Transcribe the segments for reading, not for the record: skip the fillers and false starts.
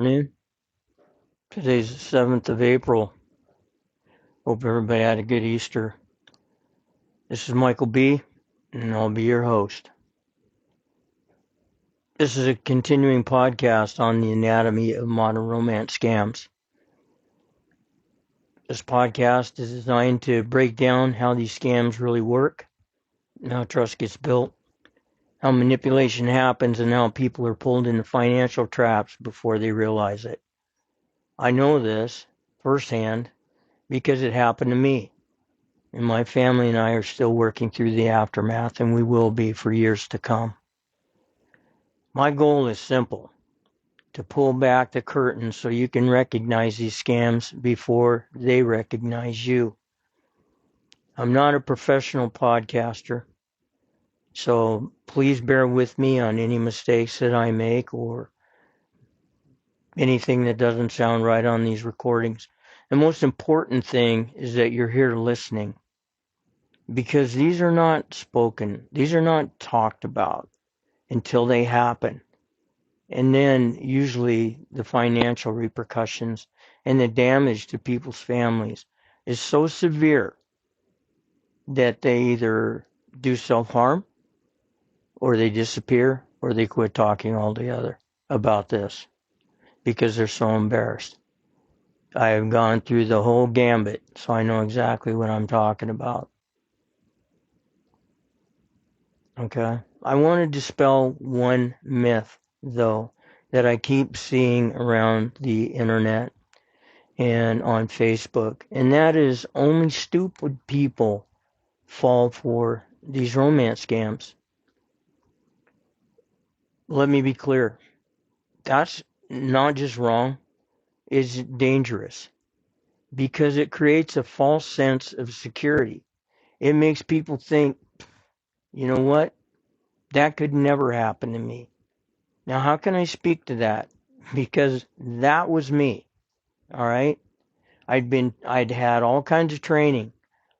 Afternoon. Today's the 7th of April. Hope everybody had a good Easter. This is Michael B., and I'll be your host. This is a continuing podcast on the anatomy of modern romance scams. This podcast is designed to break down how these scams really work, how trust gets built, how manipulation happens, and how people are pulled into financial traps before they realize it. I know this firsthand because it happened to me. And my family and I are still working through the aftermath, and we will be for years to come. My goal is simple: to pull back the curtain so you can recognize these scams before they recognize you. I'm not a professional podcaster, so please bear with me on any mistakes that I make or anything that doesn't sound right on these recordings. The most important thing is that you're here listening, because these are not spoken, these are not talked about until they happen. And then usually the financial repercussions and the damage to people's families is so severe that they either do self-harm or they disappear or they quit talking altogether about this because they're so embarrassed. I have gone through the whole gambit, so I know exactly what I'm talking about. Okay? I want to dispel one myth, though, that I keep seeing around the internet and on Facebook, and that is only stupid people fall for these romance scams. Let me be clear. That's not just wrong, it's dangerous because it creates a false sense of security. It makes people think, you know what? That could never happen to me. Now, how can I speak to that? Because that was me. All right. I'd had all kinds of training.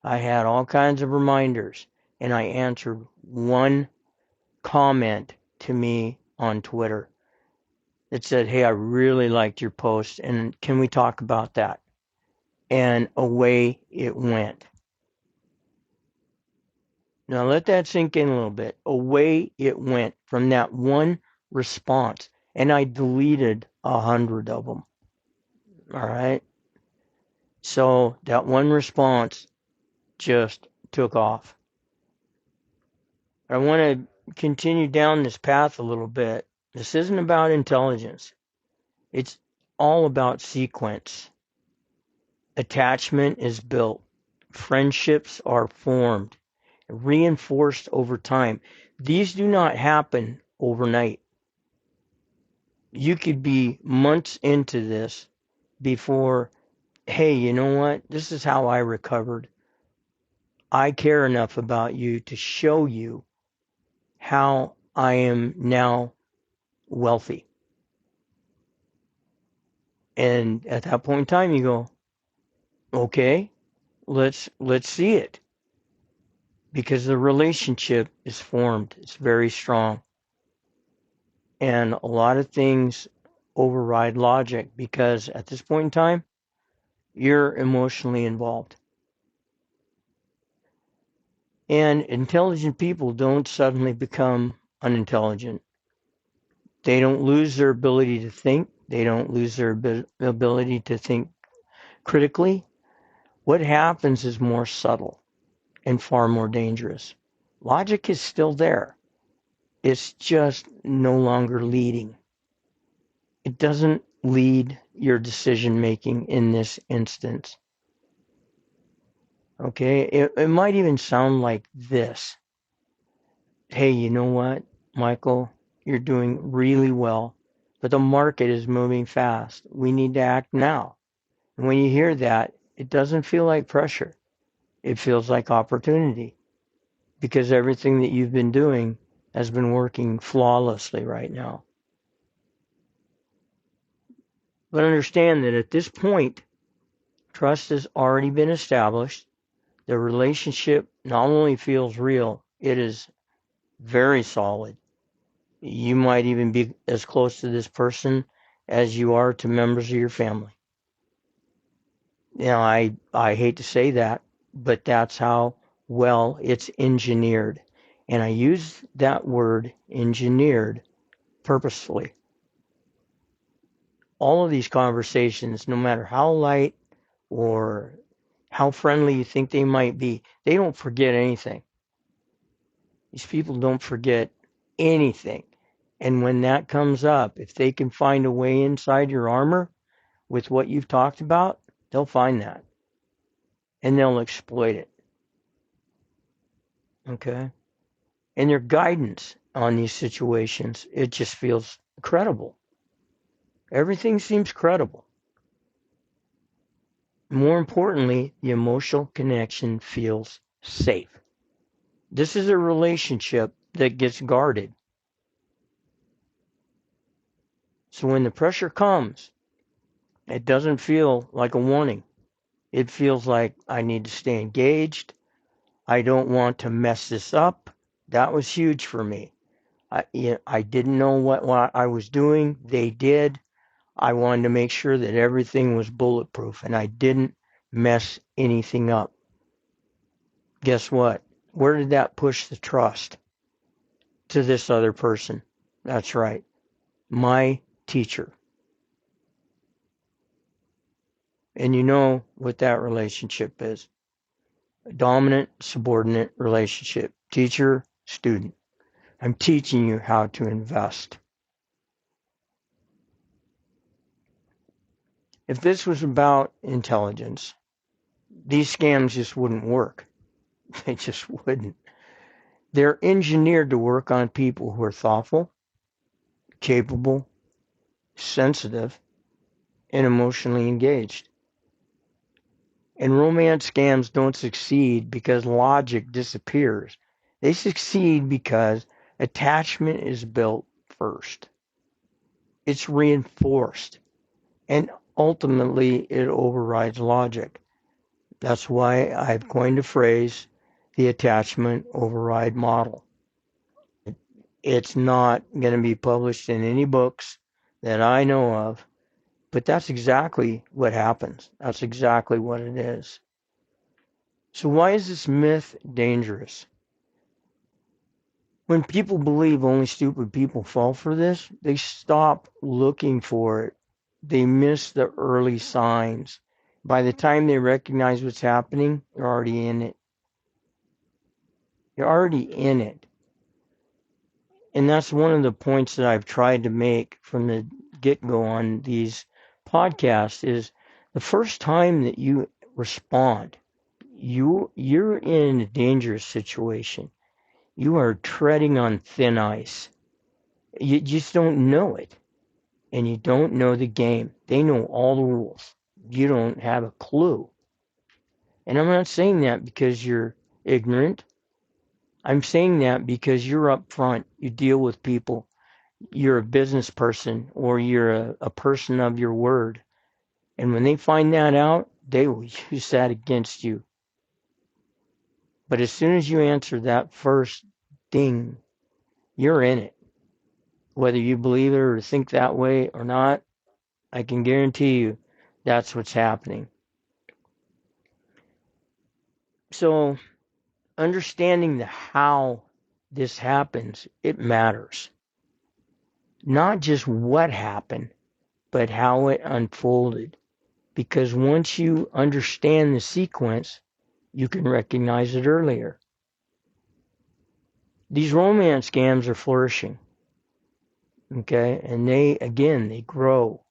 I had all kinds of reminders, and I answered one comment to me on Twitter that said, "Hey, I really liked your post, and can we talk about that?" And away it went. Now let that sink in a little bit. Away it went from that one response, and I deleted 100 of them. All right. So that one response just took off. I want to continue down this path a little bit. This isn't about intelligence. It's all about sequence. Attachment is built. Friendships are formed, reinforced over time. These do not happen overnight. You could be months into this before, hey, you know what? This is how I recovered. I care enough about you to show you how I am now wealthy. And at that point in time, you go, okay, let's see it, because the relationship is formed. It's very strong, and a lot of things override logic because at this point in time, you're emotionally involved. And intelligent people don't suddenly become unintelligent. They don't lose their ability to think. They don't lose their ability to think critically. What happens is more subtle and far more dangerous. Logic is still there. It's just no longer leading. It doesn't lead your decision making in this instance. Okay? It might even sound like this. Hey, you know what, Michael? You're doing really well, but the market is moving fast. We need to act now. And when you hear that, it doesn't feel like pressure. It feels like opportunity, because everything that you've been doing has been working flawlessly right now. But understand that at this point, trust has already been established. The relationship not only feels real, it is very solid. You might even be as close to this person as you are to members of your family. I hate to say that, but that's how well it's engineered. And I use that word engineered purposefully. All of these conversations, no matter how light or how friendly you think they might be, they don't forget anything. These people don't forget anything. And when that comes up, if they can find a way inside your armor with what you've talked about, they'll find that. And they'll exploit it. Okay? And their guidance on these situations, it just feels credible. Everything seems credible. More importantly, the emotional connection feels safe. This is a relationship that gets guarded. So when the pressure comes, it doesn't feel like a warning. It feels like I need to stay engaged. I don't want to mess this up. That was huge for me. I didn't know what I was doing. They did. I wanted to make sure that everything was bulletproof and I didn't mess anything up. Guess what? Where did that push the trust? To this other person. That's right. My teacher. And you know what that relationship is. A dominant, subordinate relationship. Teacher, student. I'm teaching you how to invest. If this was about intelligence, these scams just wouldn't work. They just wouldn't. They're engineered to work on people who are thoughtful, capable, sensitive, and emotionally engaged. And romance scams don't succeed because logic disappears. They succeed because attachment is built first. It's reinforced. And ultimately, it overrides logic. That's why I've coined a phrase, the attachment override model. It's not going to be published in any books that I know of, but that's exactly what happens. That's exactly what it is. So why is this myth dangerous? When people believe only stupid people fall for this, they stop looking for it. They miss the early signs. By the time they recognize what's happening, they're already in it. You're already in it. And that's one of the points that I've tried to make from the get-go on these podcasts is the first time that you respond, you're in a dangerous situation. You are treading on thin ice. You just don't know it. And you don't know the game. They know all the rules. You don't have a clue. And I'm not saying that because you're ignorant. I'm saying that because you're up front. You deal with people. You're a business person or you're a person of your word. And when they find that out, they will use that against you. But as soon as you answer that first ding, you're in it. Whether you believe it or think that way or not, I can guarantee you that's what's happening. So understanding the how this happens, it matters. Not just what happened, but how it unfolded. Because once you understand the sequence, you can recognize it earlier. These romance scams are flourishing. Okay? And they grow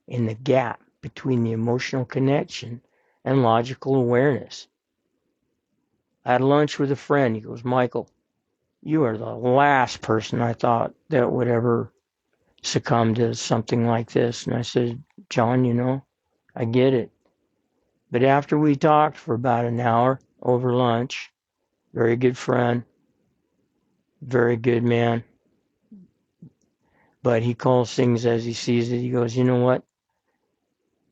in the gap between the emotional connection and logical awareness. I had lunch with a friend. He goes, Michael, you are the last person I thought that would ever succumb to something like this. And I said, John, I get it. But after we talked for about an hour over lunch, very good friend, very good man, but he calls things as he sees it. He goes, you know what?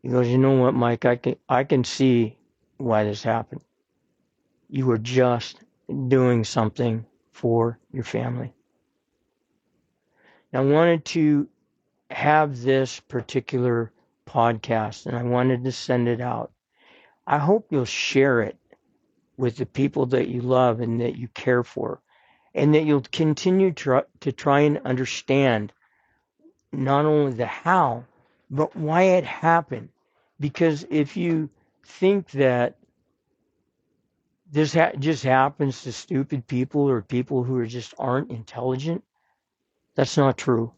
He goes, you know what, Mike? I can see why this happened. You were just doing something for your family. Now, I wanted to have this particular podcast and I wanted to send it out. I hope you'll share it with the people that you love and that you care for, and that you'll continue to try and understand not only the how, but why it happened. Because if you think that this just happens to stupid people or people who are just aren't intelligent, that's not true.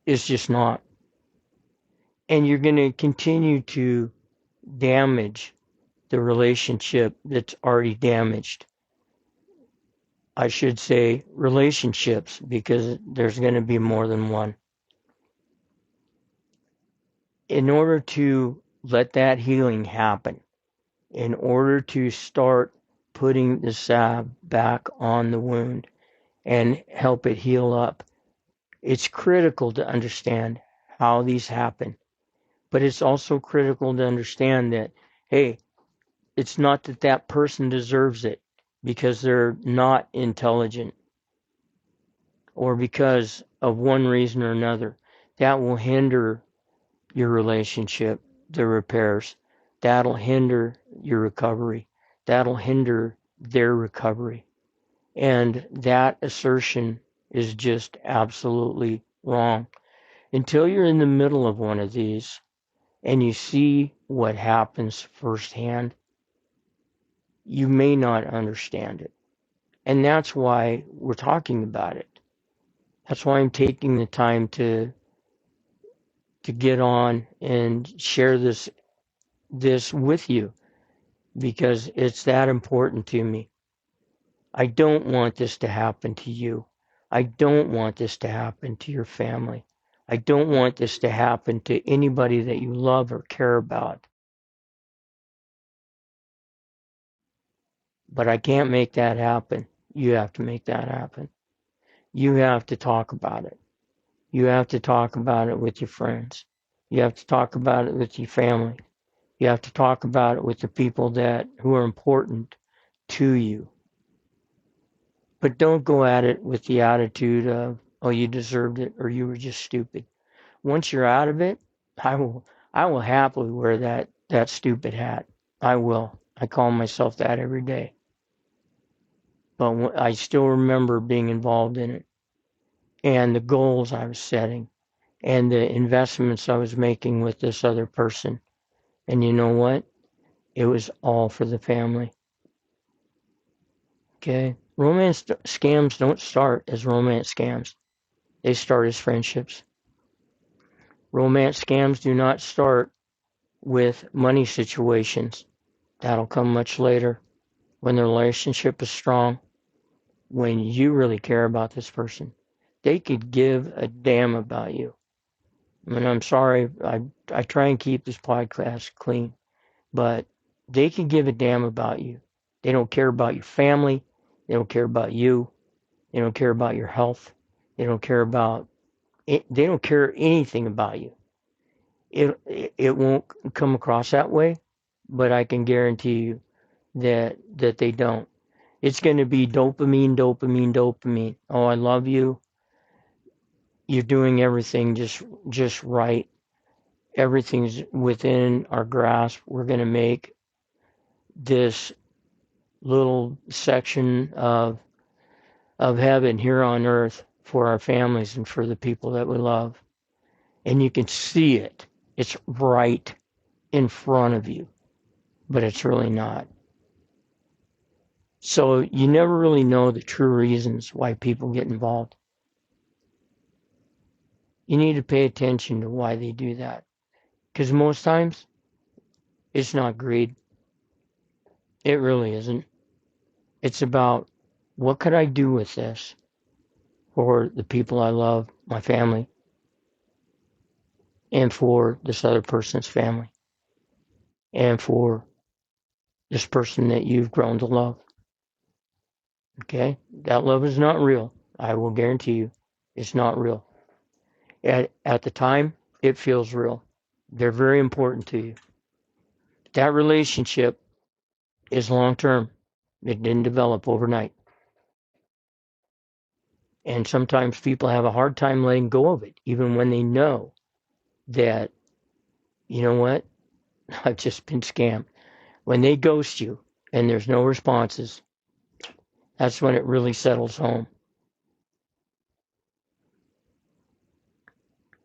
It's just not. And you're going to continue to damage the relationship that's already damaged. I should say relationships, because there's going to be more than one. In order to let that healing happen, in order to start putting the salve back on the wound and help it heal up, it's critical to understand how these happen. But it's also critical to understand that, hey, it's not that that person deserves it because they're not intelligent or because of one reason or another. That will hinder your relationship, the repairs. That'll hinder your recovery. That'll hinder their recovery. And that assertion is just absolutely wrong. Until you're in the middle of one of these and you see what happens firsthand, you may not understand it. And that's why we're talking about it. That's why I'm taking the time to get on and share this with you, because it's that important to me. I don't want this to happen to you. I don't want this to happen to your family. I don't want this to happen to anybody that you love or care about. But I can't make that happen. You have to make that happen. You have to talk about it. You have to talk about it with your friends. You have to talk about it with your family. You have to talk about it with the people who are important to you. But don't go at it with the attitude of, oh, you deserved it or you were just stupid. Once you're out of it, I will happily wear that stupid hat. I will. I call myself that every day. But I still remember being involved in it and the goals I was setting and the investments I was making with this other person. And you know what? It was all for the family. Okay? Romance scams don't start as romance scams. They start as friendships. Romance scams do not start with money situations. That'll come much later, when the relationship is strong, when you really care about this person. They could give a damn about you. I mean, I'm sorry, I try and keep this podcast clean, but they can give a damn about you. They don't care about your family. They don't care about you. They don't care about your health. They don't care about it. They don't care anything about you. It won't come across that way, but I can guarantee you that they don't. It's going to be dopamine, dopamine, dopamine. Oh, I love you. You're doing everything just right. Everything's within our grasp. We're going to make this little section of heaven here on earth for our families and for the people that we love. And you can see it. It's right in front of you, but it's really not. So you never really know the true reasons why people get involved. You need to pay attention to why they do that. Because most times, it's not greed. It really isn't. It's about, what could I do with this for the people I love, my family, and for this other person's family, and for this person that you've grown to love. Okay? That love is not real. I will guarantee you, it's not real. At the time, it feels real. They're very important to you. That relationship is long term. It didn't develop overnight. And sometimes people have a hard time letting go of it, even when they know that, you know what, I've just been scammed. When they ghost you and there's no responses, that's when it really settles home.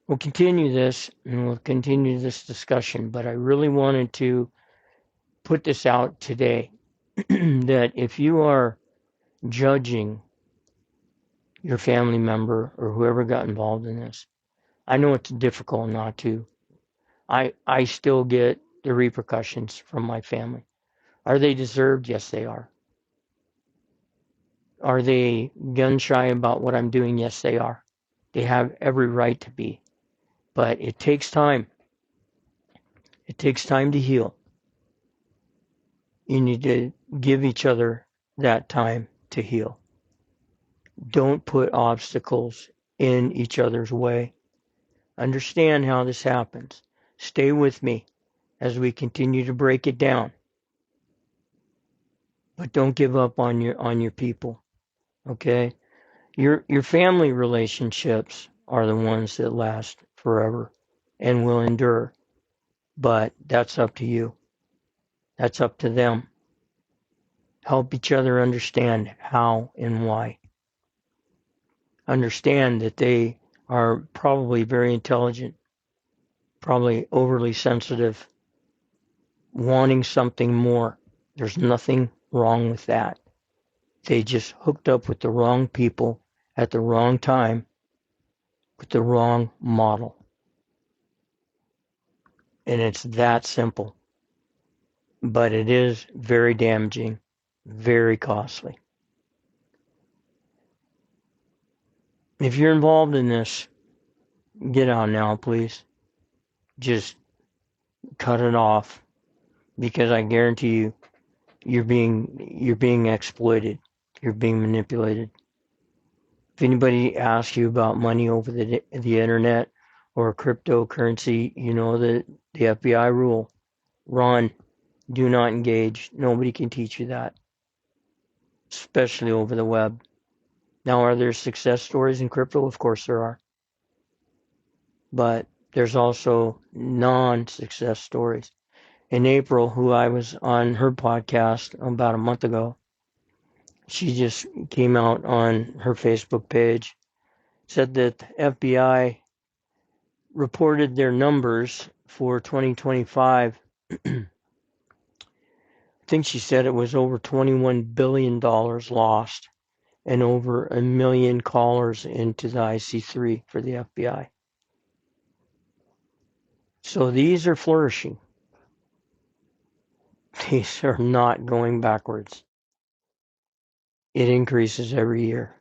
We'll continue this and we'll continue this discussion, but I really wanted to put this out today that if you are judging your family member or whoever got involved in this, I know it's difficult not to. I still get the repercussions from my family. Are they deserved? Yes, they are. Are they gun shy about what I'm doing? Yes, they are. They have every right to be. But it takes time. It takes time to heal. You need to give each other that time to heal. Don't put obstacles in each other's way. Understand how this happens. Stay with me as we continue to break it down. But don't give up on your people. Okay? Your family relationships are the ones that last forever and will endure. But that's up to you. That's up to them. Help each other understand how and why. Understand that they are probably very intelligent, probably overly sensitive, wanting something more. There's nothing wrong with that. They just hooked up with the wrong people at the wrong time with the wrong model. And it's that simple. But it is very damaging, very costly. If you're involved in this, get out now, please. Just cut it off, because I guarantee you, you're being exploited. You're being manipulated. If anybody asks you about money over the internet or cryptocurrency, you know the FBI rule: run, do not engage. Nobody can teach you that, especially over the web. Now, are there success stories in crypto? Of course there are. But there's also non-success stories. In April, who I was on her podcast about a month ago, she just came out on her Facebook page, said that the FBI reported their numbers for 2025. I think she said it was over $21 billion lost and over 1 million callers into the IC3 for the FBI. So these are flourishing. These are not going backwards. It increases every year.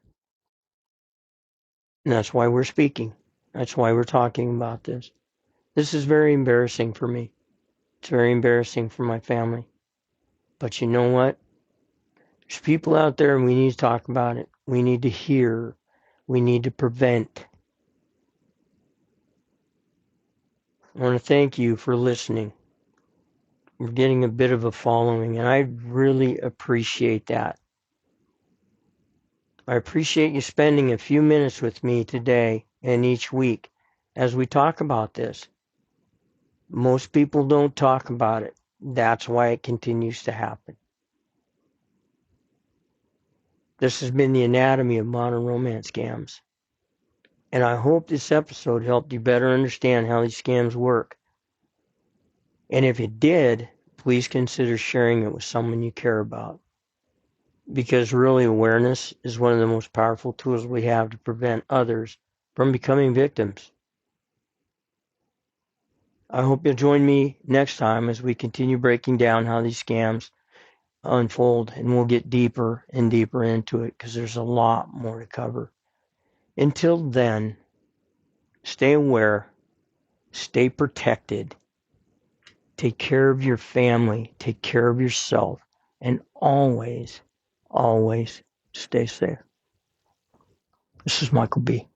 And that's why we're speaking. That's why we're talking about this. This is very embarrassing for me. It's very embarrassing for my family. But you know what? There's people out there and we need to talk about it. We need to hear. We need to prevent. I want to thank you for listening. We're getting a bit of a following, and I really appreciate that. I appreciate you spending a few minutes with me today and each week as we talk about this. Most people don't talk about it. That's why it continues to happen. This has been the anatomy of modern romance scams. And I hope this episode helped you better understand how these scams work. And if it did, please consider sharing it with someone you care about. Because really, awareness is one of the most powerful tools we have to prevent others from becoming victims. I hope you'll join me next time as we continue breaking down how these scams unfold, and we'll get deeper and deeper into it because there's a lot more to cover. Until then, stay aware, stay protected, take care of your family, take care of yourself, and always, always stay safe. This is Michael B.